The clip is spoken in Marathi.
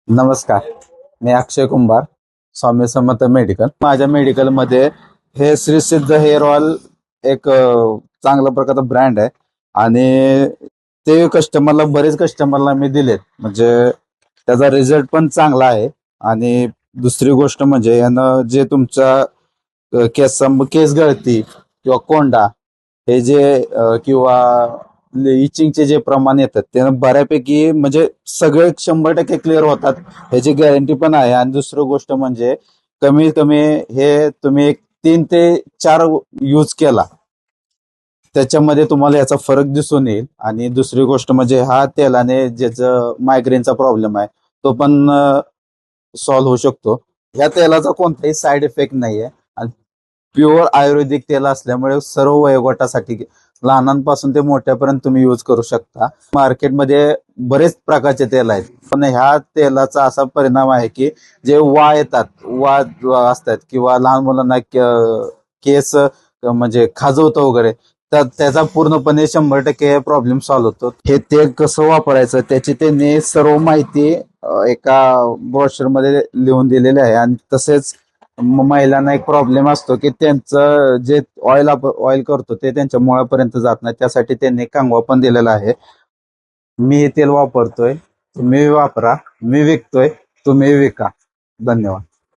नमस्कार. मी अक्षय कुंभार, स्वामी समर्थ मेडिकल. माझ्या मेडिकलमध्ये हे श्री सिद्ध हेअर ऑइल एक चांगल्या प्रकारचा ब्रँड आहे आणि ते बरेच कस्टमरला मी दिलेत. म्हणजे त्याचा रिझल्ट पण चांगला आहे. आणि दुसरी गोष्ट म्हणजे यानं जे तुमच्या केस गळती किंवा कोंडा हे जे किंवा इचिंगचे जे प्रमाण येतात ते बऱ्यापैकी म्हणजे सगळे 100% क्लिअर होतात, ह्याची गॅरंटी पण आहे. आणि दुसरी गोष्ट म्हणजे कमीत कमी हे तुम्ही एक 3 ते 4 यूज केला त्याच्यामध्ये तुम्हाला याचा फरक दिसून येईल. आणि दुसरी गोष्ट म्हणजे हा तेलाने ज्याचं मायग्रेनचा प्रॉब्लेम आहे तो पण सॉल्व्ह होऊ शकतो. ह्या तेलाचा कोणताही साईड इफेक्ट नाहीये आणि प्युअर आयुर्वेदिक तेल असल्यामुळे सर्व वयोगटासाठी लहानांपासून ते मोठ्यापर्यंत तुम्ही यूज करू शकता. मार्केटमध्ये बरेच प्रकारचे तेल आहेत, पण ह्या तेलाचा असा परिणाम आहे की जे वा असतात किंवा लहान मुलांना केस म्हणजे खाजवतं वगैरे, तर त्याचा पूर्णपणे 100% प्रॉब्लेम सॉल्व्ह होतो. हे तेल कसं वापरायचं त्याची त्यांनी सर्व माहिती एका ब्रोशर मध्ये लिहून दिलेली आहे. आणि तसेच महिलांना एक प्रॉब्लेम असतो की त्यांचं जे ऑइल करतो ते त्यांच्या मुळापर्यंत जात नाही, त्यासाठी त्यांनी कंगवा पण दिलेला आहे. मी हे तेल वापरतोय, तुम्ही वापरा. मी विकतोय, तुम्ही विका. धन्यवाद.